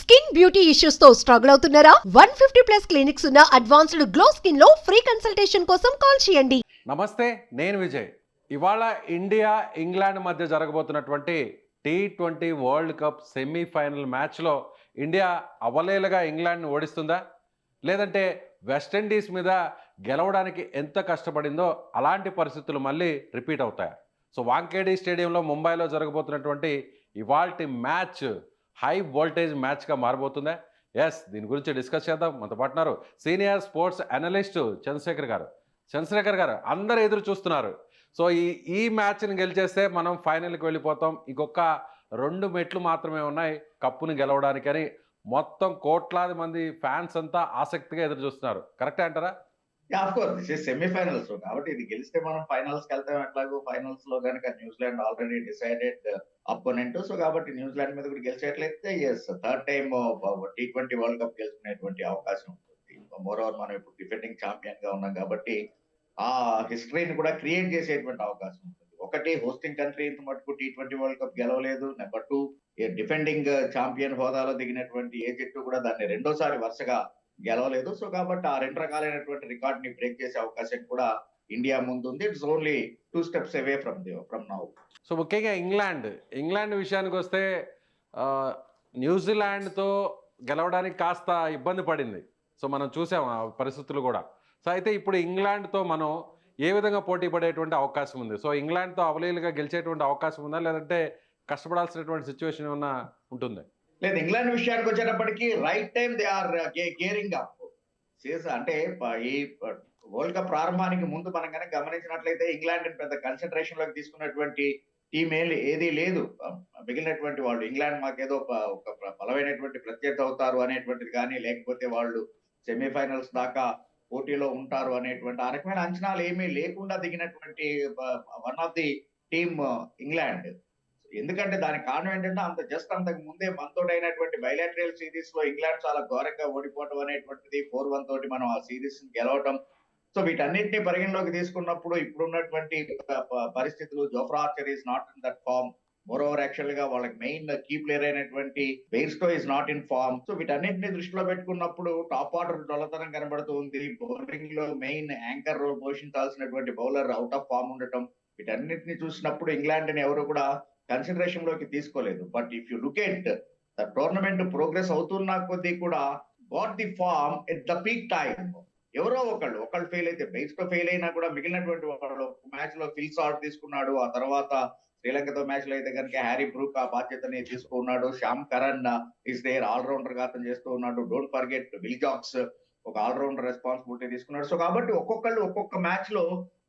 Skin beauty issues తో struggle అవుతున్నారా? 150+ clinics ఉన్న అడ్వాన్స్డ్ గ్లో స్కిన్ లో ఫ్రీ కన్సల్టేషన్ కోసం కాల్ చేయండి. నమస్తే, నేను విజయ్. ఇవాళ ఇండియా ఇంగ్లాండ్ మధ్య జరగబోతున్నటువంటి T20 వరల్డ్ కప్ సెమీఫైనల్ మ్యాచ్లో ఇండియా అవలేలుగా ఇంగ్లాండ్ని ఓడిస్తుందా, లేదంటే వెస్టిండీస్ మీద గెలవడానికి ఎంత కష్టపడిందో అలాంటి పరిస్థితులు మళ్ళీ రిపీట్ అవుతాయి. సో వాంకేడి స్టేడియంలో ముంబైలో జరగబోతున్నటువంటి ఇవాల్టి మ్యాచ్ హై వోల్టేజ్ మ్యాచ్గా మారబోతుందా? ఎస్, దీని గురించి డిస్కస్ చేద్దాం. మనతో పాటున్నారు సీనియర్ స్పోర్ట్స్ అనలిస్ట్ చంద్రశేఖర్ గారు. చంద్రశేఖర్ గారు, అందరూ ఎదురు చూస్తున్నారు. సో ఈ మ్యాచ్ని గెలిచేస్తే మనం ఫైనల్కి వెళ్ళిపోతాం, ఇంకొక 2 మెట్లు మాత్రమే ఉన్నాయి కప్పుని గెలవడానికని మొత్తం కోట్లాది మంది ఫ్యాన్స్ అంతా ఆసక్తిగా ఎదురు చూస్తున్నారు. కరెక్టే అంటారా? Of course this is semifinals కాబట్టి ఇది గెలిస్తే మనం ఫైనల్స్ కి వెళ్తాం. ఎట్లాగో ఫైనల్స్ లో కనుక New Zealand already decided opponent. So కాబట్టి న్యూజిలాండ్ మీద కూడా గెలిచేట్లయితే yes, third time T20 world cup గెలుచుకునేటువంటి అవకాశం ఉంటుంది. మోర్ ఓవర్ మనం ఇప్పుడు డిఫెండింగ్ ఛాంపియన్ గా ఉన్నాం కాబట్టి ఆ హిస్టరీని కూడా క్రియేట్ చేసేటువంటి అవకాశం ఉంటుంది. ఒకటి, హోస్టింగ్ కంట్రీ ఇంత మటుకు T20 వరల్డ్ కప్ గెలవలేదు. నెంబర్ 2, డిఫెండింగ్ ఛాంపియన్ హోదాలో దిగినటువంటి ఏ జట్టు కూడా దాన్ని రెండోసారి వరుసగా గెలవలేదు. సో కాబట్టి ఆ 2 రకాలైనటువంటి రికార్డ్ ని బ్రేక్ చేసే అవకాశం కూడా ఇండియా ముందుంది. It's only 2 steps away from now. So ముఖ్యంగా ఇంగ్లాండ్ విషయానికి వస్తే న్యూజిలాండ్తో గెలవడానికి కాస్త ఇబ్బంది పడింది. సో మనం చూసాం ఆ పరిస్థితులు కూడా. సో అయితే ఇప్పుడు ఇంగ్లాండ్తో మనం ఏ విధంగా పోటీ పడేటువంటి అవకాశం ఉంది? సో ఇంగ్లాండ్తో అవలీలుగా గెలిచేటువంటి అవకాశం ఉందా, లేదంటే కష్టపడాల్సినటువంటి సిచ్యువేషన్ ఏమన్నా ఉంటుంది? లేదు, ఇంగ్లాండ్ విషయానికి వచ్చేటప్పటికి right time they are gearing up. అంటే ఈ వరల్డ్ కప్ ప్రారంభానికి ముందు మనం కనుక గమనించినట్లయితే ఇంగ్లాండ్ పెద్ద కన్సన్ట్రేషన్ లోకి తీసుకున్నటువంటి టీం ఏది లేదు. మిగిలినటువంటి వాళ్ళు ఇంగ్లాండ్ మాకేదో ఒక బలమైనటువంటి ప్రత్యర్థి అవుతారు అనేటువంటిది కానీ, లేకపోతే వాళ్ళు సెమీఫైనల్స్ దాకా పోటీలో ఉంటారు అనేటువంటి ఆ రకమైన అంచనాలు ఏమీ లేకుండా దిగినటువంటి one of the team England. ఎందుకంటే దానికి కారణం ఏంటంటే అంతకు ముందే మనతోటైనటువంటి బైలాటరల్ సిరీస్ లో ఇంగ్లాండ్ చాలా ఘోరంగా ఓడిపోవడం అనేటువంటిది, 4-1 తోటి మనం ఆ సిరీస్ గెలవటం. సో వీటన్నింటినీ పరిగణలోకి తీసుకున్నప్పుడు ఇప్పుడున్నటువంటి పరిస్థితులు, Jofra Archer is not in that form. More over actual గా వాళ్ళకి మెయిన్ కీ ప్లేయర్ అయినటువంటి Bairstow is not in form. So వీటన్నింటినీ దృష్టిలో పెట్టుకున్నప్పుడు టాప్ ఆర్డర్ డొల్లతనం కనబడుతుంది. బౌలింగ్ లో మెయిన్ యాంకర్ రోల్ పోషించాల్సినటువంటి బౌలర్ అవుట్ ఆఫ్ ఫార్మ్ ఉండటం, వీటన్నిటిని చూసినప్పుడు ఇంగ్లాండ్ ని ఎవరు కూడా కన్సిడరేషన్ లోకి తీసుకోలేదు. But if you look at the tournament progress అవుతున్న కొద్దీ కూడా what the form at the peak time, ఎవరో ఒకళ్ళు ఫెయిల్ అయితే, బెయిర్స్టో ఫెయిల్ అయినా కూడా మిగిలినటువంటి వాళ్ళు మ్యాచ్ లో ఫిల్ షాట్ తీసుకున్నాడు. ఆ తర్వాత శ్రీలంకతో మ్యాచ్ లో అయితే కనుక హ్యారీ బ్రూక్ ఆ బాధ్యతని తీసుకున్నాడు. Sam Curran is there, all-rounder గా అతను చేస్తూ ఉన్నాడు. డోంట్ ఫర్గెట్ విల్ జాక్స్ ఒక ఆల్రౌండర్ రెస్పాన్సిబిలిటీ తీసుకున్నాడు. సో కాబట్టి ఒక్కొక్క మ్యాచ్ లో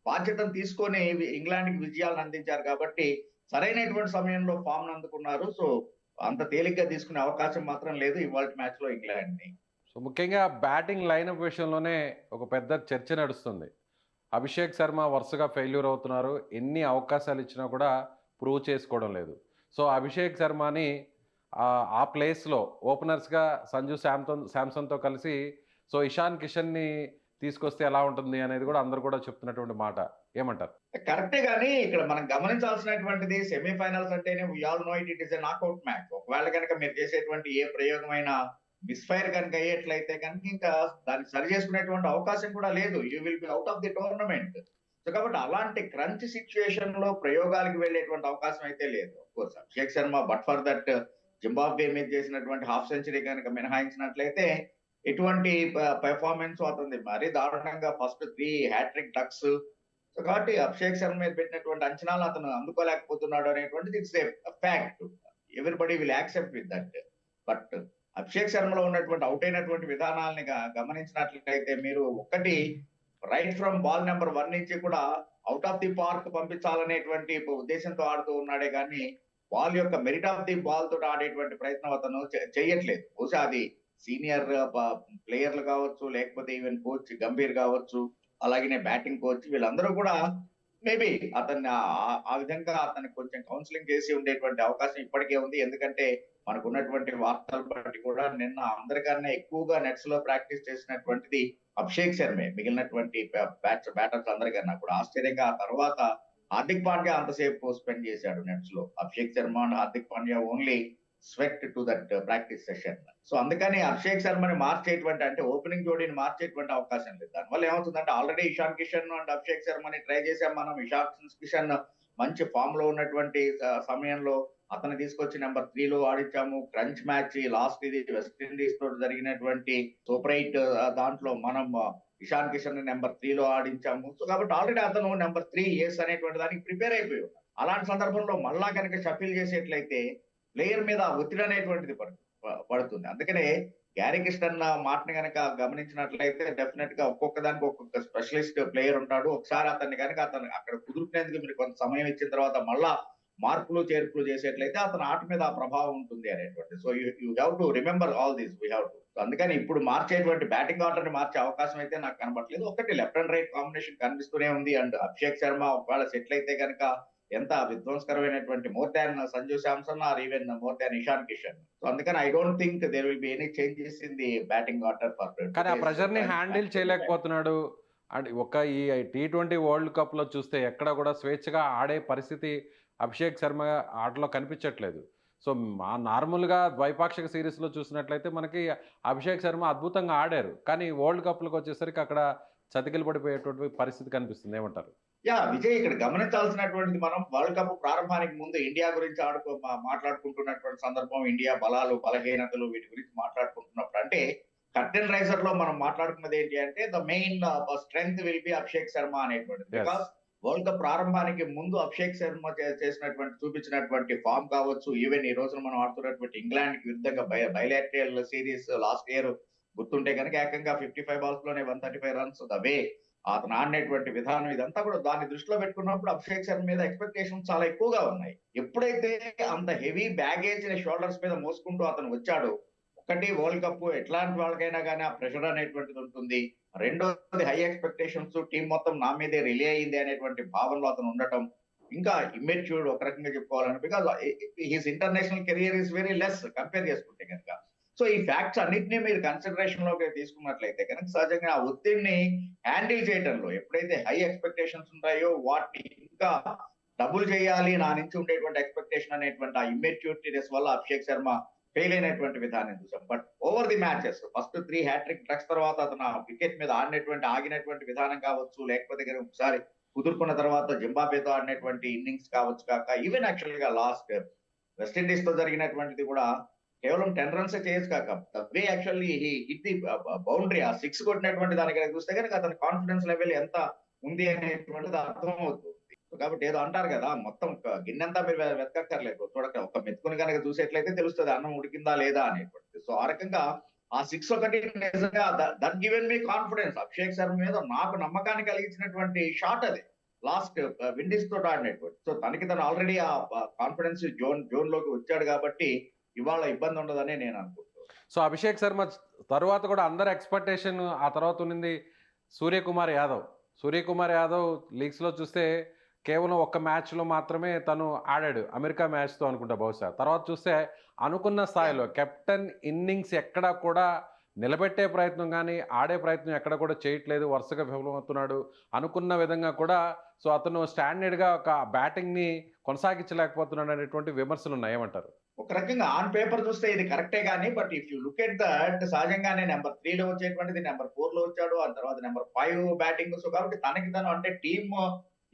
బాధ్యతను తీసుకొని ఇంగ్లాండ్ కి విజయాలను అందించారు. కాబట్టి సరైనటువంటి సమయంలో ఫామ్ అందుకున్నారు. సో అంత తేలిగ్గా తీసుకునే అవకాశం మాత్రం లేదు ఇవాళ మ్యాచ్ లో ఇంగ్లాండ్ ని. సో ముఖ్యంగా బ్యాటింగ్ లైనప్ విషయంలోనే ఒక పెద్ద చర్చ నడుస్తుంది. అభిషేక్ శర్మ వరుసగా ఫెయిల్యూర్ అవుతున్నారు. ఎన్ని అవకాశాలు ఇచ్చినా కూడా ప్రూవ్ చేసుకోవడం లేదు. సో అభిషేక్ శర్మని ఆ ప్లేస్లో ఓపెనర్స్గా సంజు శాంసన్తో కలిసి సో ఇషాన్ కిషన్ని తీసుకొస్తే ఎలా ఉంటుంది అనేది కూడా అందరు కూడా చెప్తున్నటువంటి మాట. ఏమంటారు? కరెక్టే, కానీ ఇక్కడ మనం గమనించాల్సినటువంటిది సెమీఫైనల్స్ అంటేనే we all know it is a knockout match. ఒకవేళ కనుక మీరు చేసేటువంటి ఏ ప్రయోగమైన మిస్ఫైర్ కనుక అయ్యేట్లయితే కనుక ఇంకా దాన్ని సరి చేసుకునేటువంటి అవకాశం కూడా లేదు. You will be out of the tournament. So కాబట్టి అలాంటి క్రంచ్ సిచ్యుయేషన్ లో ప్రయోగాలకు వెళ్ళేటువంటి అవకాశం అయితే లేదు. Course Abhishek Sharma but for that Zimbabwe మీద చేసినటువంటి హాఫ్ సెంచరీ కనుక మినహాయించినట్లయితే ఎటువంటి పెర్ఫార్మెన్స్ అవుతుంది. మరీ దారుణంగా ఫస్ట్ 3 హ్యాట్రిక్ డక్స్. సో కాబట్టి అభిషేక్ శర్మ మీద పెట్టినటువంటి అంచనాలు అతను అందుకోలేకపోతున్నాడు అనేటువంటిది it's a fact. Everybody will accept with that. But Abhishek శర్మలో ఉన్నటువంటి అవుట్ అయినటువంటి విధానాలని గమనించినట్లయితే మీరు ఒకటి, రైట్ ఫ్రమ్ బాల్ నెంబర్ 1 నుంచి కూడా అవుట్ ఆఫ్ ది పార్క్ పంపించాలనేటువంటి ఉద్దేశంతో ఆడుతూ ఉన్నాడే కానీ బాల్ యొక్క మెరిట్ ఆఫ్ ది బాల్ తోటి ఆడేటువంటి ప్రయత్నం అతను చేయట్లేదు. బహుశా అది సీనియర్ ప్లేయర్లు కావచ్చు, లేకపోతే ఈవెన్ కోచ్ గంభీర్ కావచ్చు, అలాగే బ్యాటింగ్ కోచ్, వీళ్ళందరూ కూడా మేబీ అతన్ని ఆ విధంగా అతనికి కొంచెం కౌన్సిలింగ్ చేసి ఉండేటువంటి అవకాశం ఇప్పటికే ఉంది. ఎందుకంటే మనకు ఉన్నటువంటి వార్తలు బట్టి కూడా నిన్న అందరికన్నా ఎక్కువగా నెట్స్ లో ప్రాక్టీస్ చేసినటువంటిది అభిషేక్ శర్మే, మిగిలినటువంటి బ్యాటర్స్ అందరికన్నా కూడా. ఆశ్చర్యంగా ఆ తర్వాత హార్దిక్ పాండ్యా అంతసేపు స్పెండ్ చేశాడు నెట్స్ లో. Abhishek Sharma and Hardik Pandya only sweat to that practice session. So అందుకని అభిషేక్ శర్మని మార్చేటువంటి అంటే ఓపెనింగ్ జోడీని మార్చేటువంటి అవకాశం లేదు. దానివల్ల ఏమవుతుందంటే ఆల్రెడీ ఇషాన్ కిషన్ అండ్ అభిషేక్ శర్మని ట్రై చేసాం మనం. ఇషాన్ కిషన్ మంచి ఫామ్ లో ఉన్నటువంటి సమయంలో అతను తీసుకొచ్చి నెంబర్ 3 లో ఆడించాము. క్రంచ్ మ్యాచ్ లాస్ట్ ఇది వెస్ట్ ఇండీస్ తోటి జరిగినటువంటి సూపర్ 8 దాంట్లో మనం ఇషాన్ కిషన్ ని నెంబర్ 3 లో ఆడించాము. సో కాబట్టి ఆల్రెడీ అతను నెంబర్ 3 ఏస్ అనేటువంటి దానికి ప్రిపేర్ అయిపోయి ఉన్నాడు. అలాంటి సందర్భంలో మళ్ళా కనుక షఫిల్ చేసేట్లయితే ప్లేయర్ మీద ఒత్తిడి అనేటువంటిది పడుతుంది. అందుకనే గ్యారీ కిస్టన్ మాటని కనుక గమనించినట్లయితే డెఫినెట్ గా ఒక్కొక్క దానికి ఒక్కొక్క స్పెషలిస్ట్ ప్లేయర్ ఉంటాడు. ఒకసారి అతన్ని కనుక అతను అక్కడ కుదురుకునేందుకు మీరు కొంత సమయం ఇచ్చిన తర్వాత మళ్ళా మార్పులు చేర్పులు చేసేట్లయితే అతని ఆట మీద ఆ ప్రభావం ఉంటుంది అనేటువంటి. So you have to remember all these we have to. అందుకని ఇప్పుడు మార్చేటువంటి బ్యాటింగ్ ఆర్డర్ ని మార్చే అవకాశం అయితే నాకు కనబడలేదు. ఒకటి లెఫ్ట్ అండ్ రైట్ కాంబినేషన్ కనిపిస్తూనే ఉంది. అండ్ అభిషేక్ శర్మ ఒకవేళ సెటిల్ అయితే కనుక ఎంత విధ్వంసకరమైనటువంటి more than Sanju Samson or even more than Ishan Kishan. So అందుకని I don't think there will be any changes in the batting order for. కానీ ఆ ప్రెషర్ ని హ్యాండిల్ చేయలేకపోతున్నాడు. అంటే ఈ T20 వరల్డ్ కప్ లో చూస్తే ఎక్కడ కూడా స్వేచ్ఛగా ఆడే పరిస్థితి అభిషేక్ శర్మ ఆటలో కనిపించట్లేదు. సో నార్మల్గా ద్వైపాక్షిక సిరీస్లో చూసినట్లయితే మనకి అభిషేక్ శర్మ అద్భుతంగా ఆడారు. కానీ వరల్డ్ కప్లకు వచ్చేసరికి అక్కడ చతికిలు పడిపోయేటువంటి పరిస్థితి కనిపిస్తుంది. ఏమంటారు? విజయ్, ఇక్కడ గమనించాల్సినటువంటిది మనం వరల్డ్ కప్ ప్రారంభానికి ముందు ఇండియా గురించి మాట్లాడుకుంటున్నటువంటి సందర్భం, ఇండియా బలాలు బలహీనతలు వీటి గురించి మాట్లాడుకుంటున్నప్పుడు అంటే కర్టెన్ రైజర్ లో మనం మాట్లాడుకున్నది ఏంటి అంటే the main strength will be Abhishek Sharma అనేటువంటిది. బికాస్ వరల్డ్ కప్ ప్రారంభానికి ముందు అభిషేక్ శర్మ చూపించినటువంటి ఫామ్ కావచ్చు, ఈవెన్ ఈ రోజున మనం ఆడుతున్నటువంటి ఇంగ్లాండ్ కి విరుద్ధంగా బైలాటరల్ సిరీస్ లాస్ట్ ఇయర్ గుర్తుంటే కనుక ఏకంగా 55 balls లోనే 135 runs ద వే అతను ఆడినటువంటి విధానం ఇదంతా కూడా దాన్ని దృష్టిలో పెట్టుకున్నప్పుడు అభిషేక్ శర్మ మీద ఎక్స్పెక్టేషన్స్ చాలా ఎక్కువగా ఉన్నాయి. ఎప్పుడైతే అంత హెవీ బ్యాగేజ్ షోల్డర్స్ మీద మోసుకుంటూ అతను వచ్చాడో, ఒకటి వరల్డ్ కప్ ఎట్లాంటి వాళ్ళకైనా కానీ ఆ ప్రెషర్ అనేటువంటిది ఉంటుంది. రెండోది హై ఎక్స్పెక్టేషన్స్, టీం మొత్తం నా మీదే రిలే అయింది అనేటువంటి భావనలో అతను ఉండటం, ఇంకా ఇమ్మెచ్యూర్డ్ ఒక రకంగా చెప్పుకోవాలని. Because his international career is very less compare చేసుకుంటే కనుక. సో ఈ ఫ్యాక్ట్స్ అన్నింటినీ మీరు కన్సిడరేషన్ లోకి తీసుకున్నట్లయితే కనుక సహజంగా ఆ ఒత్తిడిని హ్యాండిల్ చేయడంలో ఎప్పుడైతే హై ఎక్స్పెక్టేషన్స్ ఉంటాయో వాటిని ఇంకా డబుల్ చేయాలి నా నుంచి ఉండేటువంటి ఎక్స్పెక్టేషన్ అనేటువంటి ఆ ఇమ్మెచ్యూరిటీనెస్ వల్ల అభిషేక్ శర్మ ఫెయిల్ అయినటువంటి విధానం చూసాం. But over the matches first 3 hat-trick డ్రగ్స్ తర్వాత అతను వికెట్ మీద ఆగినటువంటి విధానం కావచ్చు, లేకపోతే కనుక ఒకసారి కుదురుకున్న తర్వాత జింబాబేతో ఆడినటువంటి ఇన్నింగ్స్ కావచ్చు కాక ఈవెన్ యాక్చువల్ గా లాస్ట్ వెస్టిండీస్ తో జరిగినటువంటిది కూడా కేవలం 10 runs చేయొచ్చు కాక వే యాక్చువల్లీ హిట్ ది బౌండరీ ఆ 6 కొట్టినటువంటి దాని కనుక చూస్తే కనుక అతని కాన్ఫిడెన్స్ లెవెల్ ఎంత ఉంది అనేటువంటిది అర్థమవుతుంది. కాబట్టి ఏదో అంటారు కదా, మొత్తం గిన్నెంతా మీరు వెతకక్కర్లేదు, చూడక ఒక మెతుకుని కనుక చూసేట్లయితే తెలుస్తుంది అన్నం ఉడికిందా లేదా అనేటువంటిది. సో ఆ రకంగా ఆ 6 ఒకటి నిజంగా that given me confidence. Abhishek Sharma మీద నాకు నమ్మకాన్ని కలిగించినటువంటి షాట్ అది లాస్ట్ విండీస్ తోటి ఆడినటువంటి. సో తనకి తను ఆల్రెడీ ఆ కాన్ఫిడెన్స్ జోన్ లోకి వచ్చాడు కాబట్టి ఇవాళ ఇబ్బంది ఉండదని నేను అనుకుంటున్నాను. సో అభిషేక్ శర్మ తర్వాత కూడా అందరు ఎక్స్పెక్టేషన్ ఆ తర్వాత ఉన్నింది సూర్యకుమార్ యాదవ్ లీగ్స్లో చూస్తే కేవలం ఒక్క మ్యాచ్లో మాత్రమే తను ఆడాడు, అమెరికా మ్యాచ్తో అనుకుంటా బహుశా. తర్వాత చూస్తే అనుకున్న స్థాయిలో కెప్టెన్ ఇన్నింగ్స్ ఎక్కడా కూడా నిలబెట్టే ప్రయత్నం కానీ ఆడే ప్రయత్నం ఎక్కడ కూడా చేయట్లేదు, వరుసగా విఫలమవుతున్నాడు. అనుకున్న విధంగా కూడా సో అతను స్టాండర్డ్గా ఒక బ్యాటింగ్ని కొనసాగించలేకపోతున్నాడు అనేటువంటి విమర్శలు ఉన్నాయి. ఏమంటారు? ఒక రకంగా ఆన్ పేపర్ చూస్తే ఇది కరెక్టే కానీ but if you look at that సహజంగానే నెంబర్ 3 లో వచ్చేటువంటిది నెంబర్ 4 లో వచ్చాడు, ఆ తర్వాత నెంబర్ 5 బ్యాటింగ్. సో కాబట్టి తనకి తను అంటే టీమ్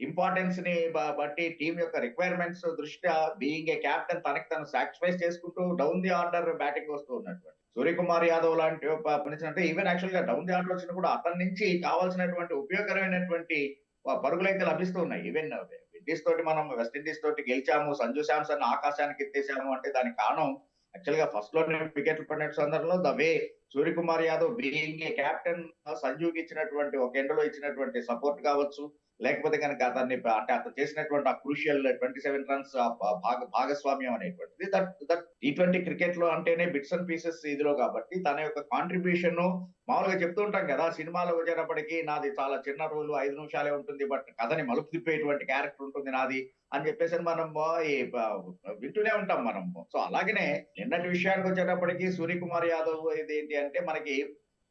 ఇంపార్టెన్స్ ని బట్టి టీం యొక్క రిక్వైర్మెంట్స్ దృష్ట్యా బీయింగ్ ఏ క్యాప్టెన్ తనకి తను సాక్రిఫైస్ చేసుకుంటూ డౌన్ ది ఆర్డర్ బ్యాటింగ్ వస్తూ ఉన్నటువంటి సూర్యకుమార్ యాదవ్ లాంటి పనిచినట్టే ఈవెన్ యాక్చువల్ గా డౌన్ ది ఆర్డర్ వచ్చినా కూడా అతని నుంచి కావాల్సినటువంటి ఉపయోగకరమైనటువంటి పరుగులు అయితే లభిస్తూ ఉన్నాయి. ఈవెన్ విండీస్ తోటి మనం వెస్టిండీస్ తోటి గెలిచాము, సంజు శాంసన్ ఆకాశానికి ఎత్తేసాము అంటే దానికి కారణం యాక్చువల్ గా ఫస్ట్ లోనే వికెట్లు పడిన సందర్భంలో the way Suryakumar Yadav being a captain సంజుకి ఇచ్చినటువంటి ఒక ఎండలో ఇచ్చినటువంటి సపోర్ట్ కావచ్చు, లేకపోతే కనుక అతన్ని అంటే అతను చేసినటువంటి ఆ క్రూషియల్ 27 runs భాగస్వామ్యం అనేటువంటిది దట్ T20 క్రికెట్ లో అంటేనే బిట్స్ అండ్ పీసెస్ ఇదిలో కాబట్టి తన యొక్క కాంట్రిబ్యూషన్ మామూలుగా చెప్తూ ఉంటాం కదా, సినిమాలో వచ్చేటప్పటికి నాది చాలా చిన్న రోల్ 5 నిమిషాలే ఉంటుంది బట్ కథని మలుపు తిప్పేటువంటి క్యారెక్టర్ ఉంటుంది నాది అని చెప్పేసి మనం వింటూనే ఉంటాం మనం. సో అలాగనే నిన్నటి విషయానికి వచ్చేటప్పటికి సూర్యకుమార్ యాదవ్ ఇది ఏంటి అంటే మనకి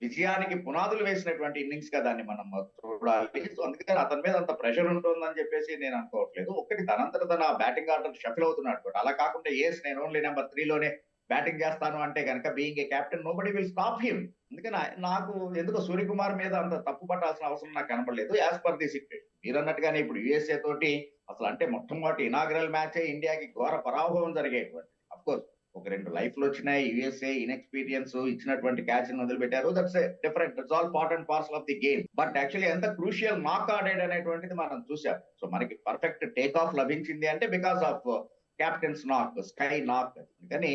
విజయానికి పునాదులు వేసినటువంటి ఇన్నింగ్స్ గా దాన్ని మనం చూడాలి. సో అందుకని అతని మీద అంత ప్రెషర్ ఉంటుందని చెప్పేసి నేను అనుకోవట్లేదు. ఒకటి తనంతట తన బ్యాటింగ్ ఆర్డర్ షఫిల్ అవుతున్నాడు, అలా కాకుండా నేను ఓన్లీ నెంబర్ 3 లోనే బ్యాటింగ్ చేస్తాను అంటే కనుక being a captain nobody will stop him. అందుకని నాకు ఎందుకో సూర్యకుమార్ మీద అంత తప్పు పట్టాల్సిన అవసరం నాకు కనపడలేదు యాజ్ పర్ ది సిచ్యువేషన్. మీరు అన్నట్టుగానే ఇప్పుడు యుఎస్ఏ తోటి అసలు అంటే మొట్టమొదటి ఇనాగ్రల్ మ్యాచ్ ఇండియాకి ఘోర పరాభవం జరిగేటువంటి. అఫ్ కోర్స్ ఒక 2 లైఫ్లు వచ్చినాయి. యుఎస్ఏ ఇన్ఎక్స్పీరియన్స్ ఇచ్చినటువంటి క్యాచ్ ని వదిలిపెట్టారు. That's different, that's all part and parcel of the game. But actually ఎంత క్రూషియల్ నాక్ ఆడాడు అనేటువంటిది మనం చూసాం. సో మనకి పర్ఫెక్ట్ టేక్ ఆఫ్ లభించింది అంటే బికాస్ ఆఫ్ కెప్టెన్స్ నాక్, స్కై నాక్. కానీ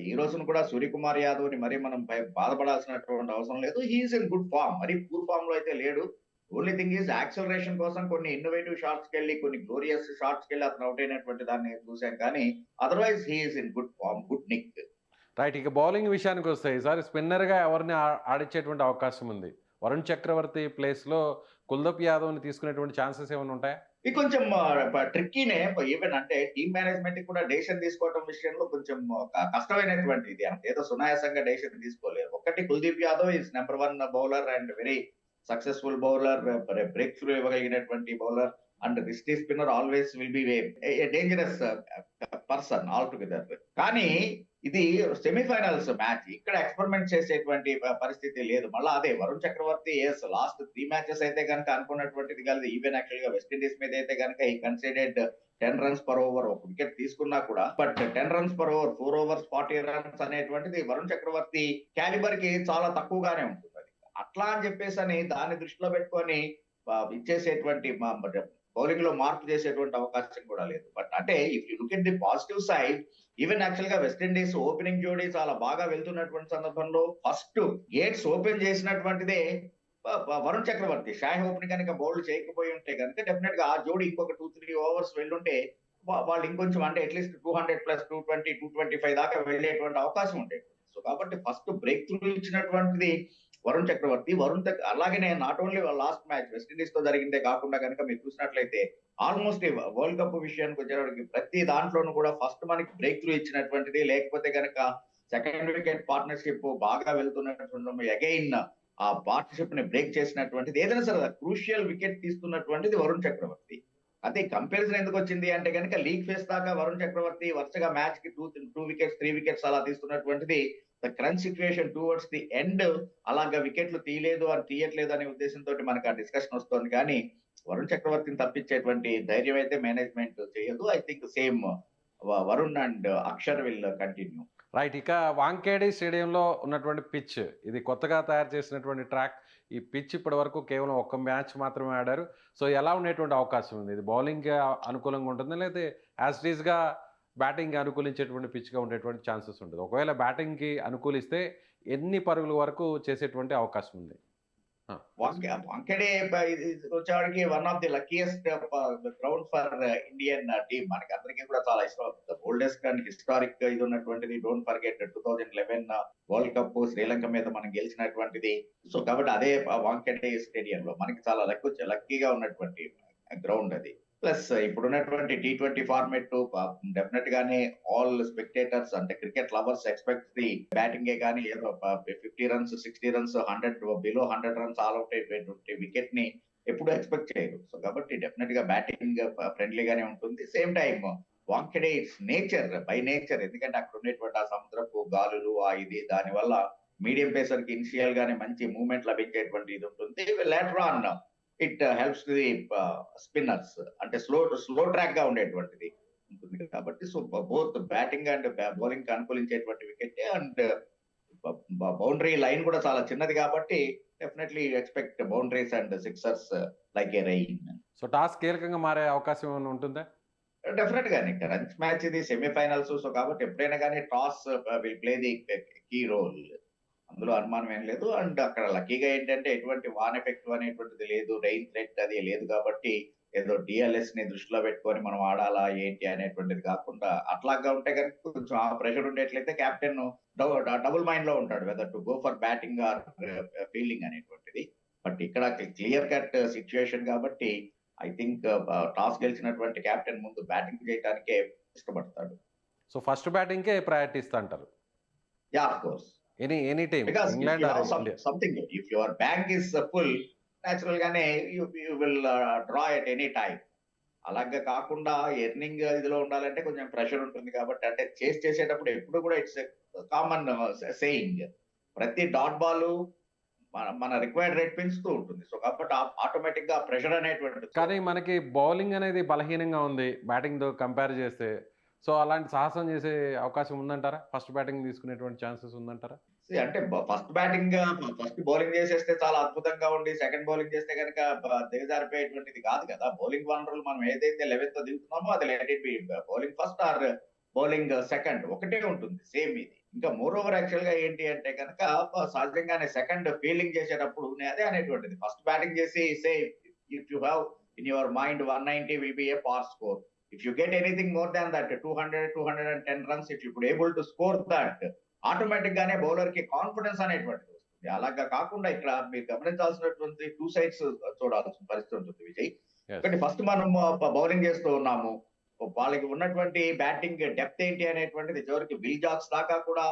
ఈ రోజున కూడా సూర్యకుమార్ యాదవ్ ని మరి మనం బాధపడాల్సినటువంటి అవసరం లేదు. హీఈస్ ఇన్ గుడ్ ఫామ్, మరి పూర్ ఫామ్ లో అయితే లేడు. ఓన్లీ థింగ్ ఈజ్ యాక్సలరేషన్ కోసం కొన్ని ఇన్నోవేటివ్ షాట్స్ కి వెళ్ళి కొన్ని గ్లోరియస్ షాట్స్ కి వెళ్ళి అతను అవుట్ అయినటువంటి దాన్ని చూసాం. కానీ otherwise he's in good form, good nick. Right. ఇక బౌలింగ్ విషయానికి వస్తే ఈసారి స్పిన్నర్గా ఎవరిని ఆడించేటువంటి అవకాశం ఉంది? వరుణ్ చక్రవర్తి ప్లేస్లో కుల్దీప్ యాదవ్ని తీసుకునేటువంటి ఛాన్సెస్ ఏమైనా ఉంటాయా? ఇది కొంచెం ట్రిక్కీనే. ఈవెన్ అంటే టీమ్ మేనేజ్మెంట్ కూడా డెసిషన్ తీసుకోవడం విషయంలో కొంచెం కష్టమైనటువంటి ఇది. అంటే ఏదో సునాయాసంగా డెసిషన్ తీసుకోలేదు. ఒకటి Kuldeep Yadav is number 1 bowler and very successful bowler, break through ఇవ్వగలిగినటువంటి bowler and wristy spinner always will be a dangerous person all together. కానీ ఇది సెమీఫైనల్స్ మ్యాచ్, ఇక్కడ ఎక్స్పెరిమెంట్ చేసేటువంటి పరిస్థితి లేదు. మళ్ళీ అదే వరుణ్ చక్రవర్తి లాస్ట్ 3 మ్యాచెస్ అయితే కనుక అనుకున్నటువంటిది కాదు. ఈవెన్ యాక్చువల్ గా వెస్టిండీస్ మీద అయితే కనుక ఈ కన్సిడర్డ్ 10 runs per over, ఒక వికెట్ తీసుకున్నా కూడా. But 10 runs per over, 4 overs 40 runs అనేటువంటిది వరుణ్ చక్రవర్తి క్యాలిబర్ కి చాలా తక్కువగానే ఉంటుంది. అట్లా అని చెప్పేసి అని దాన్ని దృష్టిలో పెట్టుకొని ఇచ్చేసేటువంటి బౌలింగ్ లో మార్పు చేసేటువంటి అవకాశం కూడా లేదు. బట్ అంటే if you look at the positive side, even actual గా వెస్టిండీస్ ఓపెనింగ్ జోడీ చాలా బాగా వెళ్తున్నటువంటి సందర్భంలో ఫస్ట్ గేట్స్ ఓపెన్ చేసినటువంటిదే వరుణ్ చక్రవర్తి. షాయ్ హోప్ ని కనుక బౌల్డ్ చేయకపోయి ఉంటే కనుక డెఫినెట్ గా ఆ జోడీ ఇంకొక 2-3 overs వెళ్ళుంటే వాళ్ళు ఇంకొంచెం అంటే అట్లీస్ట్ 200+, 220, 225 దాకా వెళ్ళేటువంటి అవకాశం ఉండేది. సో కాబట్టి ఫస్ట్ బ్రేక్ త్రూ ఇచ్చినటువంటిది వరుణ్ చక్రవర్తి. అలాగనే not only last match West Indies తో జరిగిందే కాకుండా కనుక మీరు చూసినట్లయితే ఆల్మోస్ట్ వరల్డ్ కప్ విషయానికి వచ్చేవాడికి ప్రతి దాంట్లోనూ కూడా ఫస్ట్ మనకి బ్రేక్ త్రూ ఇచ్చినటువంటిది, లేకపోతే కనుక సెకండ్ వికెట్ పార్ట్నర్షిప్ బాగా వెళ్తున్నటువంటి అగైన్ ఆ పార్ట్నర్షిప్ ని బ్రేక్ చేసినటువంటిది, ఏదైనా సరే క్రూషియల్ వికెట్ తీసుకున్నటువంటిది వరుణ్ చక్రవర్తి. అదే కంపారిజన్ ఎందుకు వచ్చింది అంటే కనుక లీగ్ ఫేస్ దాకా వరుణ్ చక్రవర్తి వరుసగా మ్యాచ్ కి 2 wickets 3 wickets అలా తీసుకున్నటువంటిది. The crunch situation towards the end అలాగా వికెట్లు తీయట్లేదు అనే ఉద్దేశంతో మనకు ఆ డిస్కషన్ వస్తుంది. కానీ వరుణ్ చక్రవర్తిని తప్పించేటువంటి ధైర్యం అయితే మేనేజ్మెంట్ చేయదు. I think same Varun and Axar will continue. Right. ఇక వాంఖేడే స్టేడియంలో ఉన్నటువంటి పిచ్, ఇది కొత్తగా తయారు చేసినటువంటి ట్రాక్. ఈ పిచ్ ఇప్పటి వరకు కేవలం 1 మ్యాచ్ మాత్రమే ఆడారు. సో ఎలా ఉండేటువంటి అవకాశం ఉంది? ఇది బౌలింగ్ అనుకూలంగా ఉంటుందా, లేదా యాజ్ ఇట్ ఈస్గా బ్యాటింగ్ అనుకూలించేటువంటి పిచ్గా ఉండేటువంటి ఛాన్సెస్ ఉంటుంది? ఒకవేళ బ్యాటింగ్కి అనుకూలిస్తే ఎన్ని పరుగుల వరకు చేసేటువంటి అవకాశం ఉంది? వాంఖేడే వచ్చేవాడికి one of the luckiest ground for Indian team. మనకి అందరికీ కూడా చాలా ఇష్టం. ఓల్డెస్ట్ అండ్ హిస్టారిక్ ఇది ఉన్నటువంటిది. Don't forget 2011 world cup Sri Lanka మీద మనం గెలిచినటువంటిది. సో కాబట్టి అదే వాంఖేడే స్టేడియం లో మనకి చాలా లక్కీగా ఉన్నటువంటి గ్రౌండ్ అది. ప్లస్ ఇప్పుడున్నటువంటి T20 ఫార్మెట్ డెఫినెట్ గానే ఆల్ స్పెక్టేటర్స్ అంటే క్రికెట్ లవర్స్ ఎక్స్పెక్ట్ ది బ్యాటింగే కానీ ఏదో 50 runs 60 runs 100 below 100 runs all out అయిపోయేటువంటి వికెట్ ని ఎప్పుడు ఎక్స్పెక్ట్ చేయరు. సో కాబట్టి డెఫినెట్ గా బ్యాటింగ్ ఫ్రెండ్లీగానే ఉంటుంది. Same time Wankhede it's nature by nature, ఎందుకంటే అక్కడ ఉండేటువంటి ఆ సముద్రపు గాలులు ఇది దాని వల్ల మీడియం పేసర్ కి ఇనిషియల్ గానే మంచి మూవ్మెంట్ లభించేటువంటి ఇది ఉంటుంది. Later on it helps the spinners అంటే స్లో ట్రాక్ గా ఉండేటువంటిది ఉంటుంది. కాబట్టి so both batting and bowling కి అనుకూలించేటువంటి వికెట్ అండ్ బౌండరీ లైన్ కూడా చాలా చిన్నది కాబట్టి definitely expect boundaries and sixers like a rain. So toss కీలకంగా మారే అవకాశం ఏమైనా ఉంటుందా? డెఫినెట్ గానే రంచ్ మ్యాచ్ ఇది, సెమీఫైనల్స్. సో కాబట్టి ఎప్పుడైనా కానీ toss will play the key role, అందులో అనుమానం ఏం లేదు. అండ్ అక్కడ లక్కీగా ఏంటంటే ఎటువంటి వాన్ ఎఫెక్ట్ అనేటువంటిది లేదు, రెయిన్ థ్రెట్ అది లేదు. కాబట్టి ఏదో డిఎల్ఎస్ ని దృష్టిలో పెట్టుకొని మనం ఆడాలా ఏంటి అనేటువంటిది కాకుండా అట్లాగా ఉంటే కనుక కొంచెం ఆ ప్రెషర్ ఉండేట్లయితే కెప్టెన్ డబుల్ మైండ్ లో ఉంటాడు whether to go for batting or fielding అనేటువంటిది. బట్ ఇక్కడ క్లియర్ కట్ సిచ్యుయేషన్ కాబట్టి ఐ థింక్ టాస్ గెలిచినటువంటి కెప్టెన్ ముందు బ్యాటింగ్ చేయడానికే ఇష్టపడతాడు. సో ఫస్ట్ బ్యాటింగ్కే ప్రయారిటీ ఇస్తా అంటారు? Yeah, of course. Any team, Because England if you are have India? something, if your bank is full, natural గానే you will draw at any time. అలాగే కాకుండా ఎర్నింగ్ ఇదిలో ఉండాలంటే కొంచెం ప్రెషర్ ఉంటుంది. కాబట్టి అంటే చేసేటప్పుడు ఎప్పుడు కూడా ఇట్స్ కామన్ సేయింగ్. ప్రతి డాట్ బాల్ మన రిక్వైర్డ్ రేట్ పెంచుతూ ఉంటుంది. సో కాబట్టి ఆటోమేటిక్ గా ప్రెషర్ అనేటువంటిది. కానీ మనకి బౌలింగ్ అనేది బలహీనంగా ఉంది బ్యాటింగ్‌తో కంపేర్ చేస్తే. సో, అలాంటి సాహసం చేసే అవకాశం ఉందంటారా? ఫస్ట్ బ్యాటింగ్ తీసుకునేటువంటి ఛాన్సెస్ ఉందంటారా? అంటే ఫస్ట్ బౌలింగ్ చేసేస్తే చాలా అద్భుతంగా ఉండి సెకండ్ బౌలింగ్ చేస్తే కనుక దిగజారిపోయేటువంటిది కాదు కదా. బౌలింగ్ వనరులు మనం ఏదైతే 11th దిగుతున్నామో అది let it be bowling first are bowling second ఒకటే ఉంటుంది సేమ్ ఇది. ఇంకా మోర్ ఓవర్ యాక్చువల్ గా ఏంటి అంటే కనుక సహజంగానే సెకండ్ ఫీల్డింగ్ చేసేటప్పుడు నేను అదే అనేటువంటిది. ఫస్ట్ బ్యాటింగ్ చేసి say if you have in your mind 190 will be A pass score. If you get anything more than that, 200, 210 runs, if you could able to score that, automatic గానే bowler కి confidence అనేటువంటిది వస్తుంది. అలాగా కాకుండా ఇక్కడ మీరు గమనించాల్సినటువంటి two sides చూడాల్సిన పరిస్థితి ఉంటుంది విజయ్. Yes. ఒకటి ఫస్ట్ మనం బౌలింగ్ చేస్తూ ఉన్నాము. వాళ్ళకి ఉన్నటువంటి బ్యాటింగ్ డెప్త్ ఏంటి అనేటువంటిది చివరికి విల్ జాక్స్ దాకా కూడా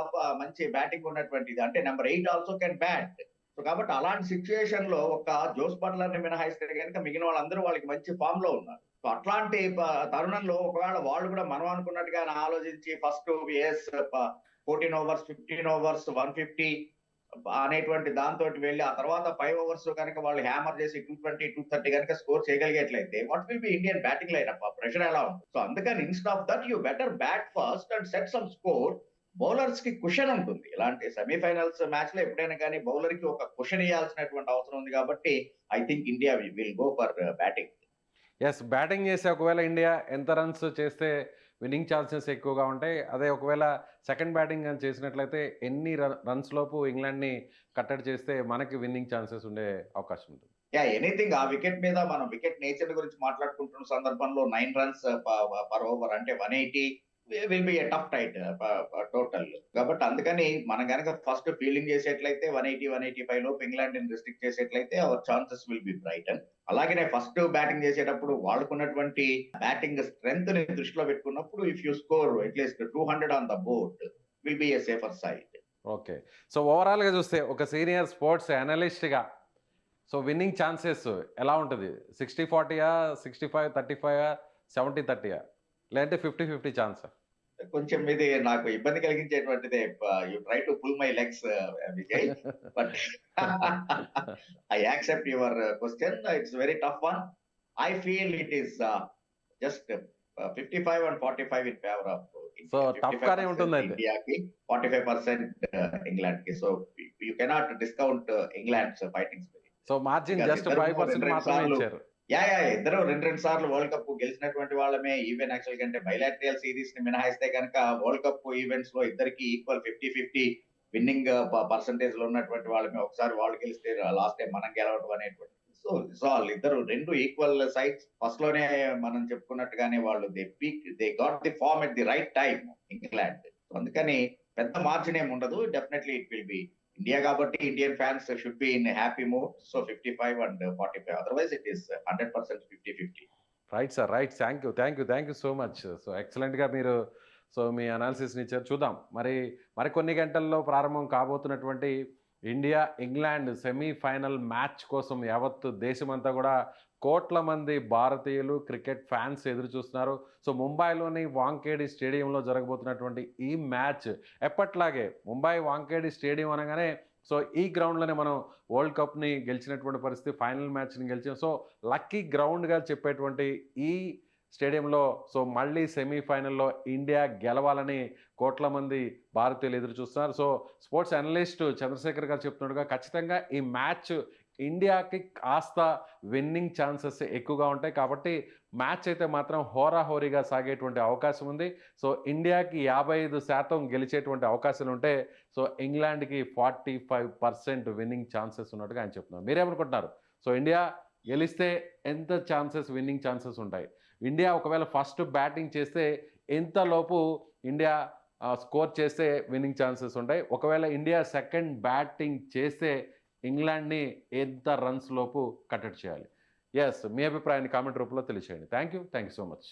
మంచి బ్యాటింగ్ ఉన్నటువంటిది. అంటే number 8 also can bat. So కాబట్టి అలాంటి సిచ్యుయేషన్ లో ఒక జోస్ బట్లర్ ని మినహాయిస్తే కనుక మిగిలిన వాళ్ళందరూ వాళ్ళకి మంచి ఫామ్ లో ఉన్నారు. సో అట్లాంటి తరుణంలో ఒకవేళ వాళ్ళు కూడా మనం అనుకున్నట్టుగా ఆలోచించి ఫస్ట్ 14 ఓవర్స్ 15 ఓవర్స్ 150 అనేటువంటి దాంతో వెళ్ళి ఆ తర్వాత 5 ఓవర్స్ కనుక వాళ్ళు హ్యామర్ చేసి 220 230 కనుక స్కోర్ చేయగలిగేట్లయితే what will be Indian batting lineup? Pressure ఎలా ఉంటుంది? సో అందుకని instead of that you better bat first and set some score. Bowlers కి కుషన్ ఉంటుంది. ఇలాంటి సెమీఫైనల్స్ మ్యాచ్ లో ఎప్పుడైనా కానీ బౌలర్ కి ఒక కుషన్ ఇవ్వాల్సినటువంటి అవసరం ఉంది కాబట్టి I think India will go for batting. Yes. Batting చేసి ఒకవేళ ఇండియా ఎంత రన్స్ చేస్తే విన్నింగ్ ఛాన్సెస్ ఎక్కువగా ఉంటాయి? అదే ఒకవేళ సెకండ్ బ్యాటింగ్ గాని చేసినట్లయితే ఎన్ని రన్స్ లోపు ఇంగ్లాండ్‌ని కట్టడి చేస్తే మనకి విన్నింగ్ ఛాన్సెస్ ఉండే అవకాశం ఉంటుంది? ఎనీథింగ్ ఆ వికెట్ మీద మనం వికెట్ నేచర్ గురించి మాట్లాడుకుంటున్న సందర్భంలో 9 runs పర్ ఓవర్ అంటే 180 will be a tough tight total. కాబట్టి అందుకని మనం గనక ఫస్ట్ ఫీల్డింగ్ చేసేట్లయితే 180 185 లోపు ఇంగ్లాండ్ ని రిస్ట్రిక్ట్ చేసేట్లయితే our chances will be brighter. అలాగే ఫస్ట్ బ్యాటింగ్ చేసేటప్పుడు వాళ్ళకున్నటువంటి బ్యాటింగ్ స్ట్రెంగ్త్ ని దృష్టిలో పెట్టుకున్నప్పుడు if you score at least 200 on the board will be a safer side. Okay. So, ఓవరాల్‌గా చూస్తే ఒక సీనియర్ స్పోర్ట్స్ అనలిస్ట్‌గా సో, విన్నింగ్ ఛాన్సెస్ ఎలా ఉంటది? 60-40 65-35 70-30 లేదంటే 50-50 ఛాన్సా? కొంచెం ఇది నాకు ఇబ్బంది కలిగించేటువంటిదే. You try to pull my legs Vijay. But I accept your question. It's very tough one. I feel it is just 55 and 45 in favour of so, tough గానే ఉంటుందయితే. ఇండియాకి 45% ఇంగ్లాండ్ కి. So you cannot discount England's fighting spirit. So, margin just 5% మాత్రమే ఇచ్చారు. ఇద్దరు రెండు సార్లు world cup గెలిచినటువంటి వాళ్ళమే. ఈవెన్ యాక్చువల్ కంటే బైలాటరల్ సిరీస్ ని మినహాయిస్తే కనుక వరల్డ్ కప్ ఈవెంట్స్ లో ఇద్దరికి ఈక్వల్ 50-50 విన్నింగ్ పర్సంటేజ్ లో ఉన్నటువంటి వాళ్ళమే. ఒకసారి వాళ్ళు గెలిస్తే లాస్ట్ టైం మనం గెలవడం అనేటువంటి. సో ఇద్దరు రెండు ఈక్వల్ సైడ్స్. ఫస్ట్ లోనే మనం చెప్పుకున్నట్టుగానే వాళ్ళు they got the form at the right time England. అందుకని పెద్ద మార్జిన్ ఏమి ఉండదు. Definitely it will be India కాబట్టి Indian fans should be in happy mood. So 55 and 45. Otherwise it is 100% 50-50. Right sir. Right. Thank you so much. So, ఎక్సలెంట్‌గా మీరు మీ అనాలిసిస్‌ని ఇచ్చారు. చూద్దాం మరికొన్ని గంటల్లో ప్రారంభం కాబోతున్నటువంటి ఇండియా ఇంగ్లాండ్ సెమీఫైనల్ మ్యాచ్ కోసం యావత్తు దేశమంతా కూడా కోట్ల మంది భారతీయులు క్రికెట్ ఫ్యాన్స్ ఎదురు చూస్తున్నారు. సో, ముంబైలోని వాంఖేడే స్టేడియంలో జరగబోతున్నటువంటి ఈ మ్యాచ్ ఎప్పట్లాగే ముంబై వాంఖేడే స్టేడియం అనగానే సో, ఈ గ్రౌండ్‌లోనే మనం వరల్డ్ కప్‌ని గెలిచినటువంటి పరిస్థితి, ఫైనల్ మ్యాచ్‌ని గెలిచాం. సో, లక్కీ గ్రౌండ్‌గా చెప్పేటువంటి ఈ స్టేడియంలో సో, మళ్ళీ సెమీఫైనల్‌లో ఇండియా గెలవాలని కోట్ల మంది భారతీయులు ఎదురు చూస్తున్నారు. సో, స్పోర్ట్స్ అనలిస్ట్ చంద్రశేఖర్ గారు చెప్తున్నట్టుగా ఖచ్చితంగా ఈ మ్యాచ్ ఇండియాకి కాస్త విన్నింగ్ ఛాన్సెస్ ఎక్కువగా ఉంటాయి. కాబట్టి మ్యాచ్ అయితే మాత్రం హోరాహోరీగా సాగేటువంటి అవకాశం ఉంది. సో, ఇండియాకి 55% గెలిచేటువంటి అవకాశాలు ఉంటే సో, ఇంగ్లాండ్‌కి 45% విన్నింగ్ ఛాన్సెస్ ఉన్నట్టుగా ఆయన చెప్తున్నారు. మీరేమనుకుంటున్నారు? సో, ఇండియా గెలిస్తే ఎంత విన్నింగ్ ఛాన్సెస్ ఉంటాయి? ఇండియా ఒకవేళ ఫస్ట్ బ్యాటింగ్ చేస్తే ఎంతలోపు ఇండియా స్కోర్ చేస్తే విన్నింగ్ ఛాన్సెస్ ఉంటాయి? ఒకవేళ ఇండియా సెకండ్ బ్యాటింగ్ చేస్తే ఇంగ్లాండ్‌ని ఎంత రన్స్ లోపు కట్టడి చేయాలి? యెస్. మీ అభిప్రాయాన్ని కామెంట్ రూపంలో తెలియచేయండి. Thank you so much.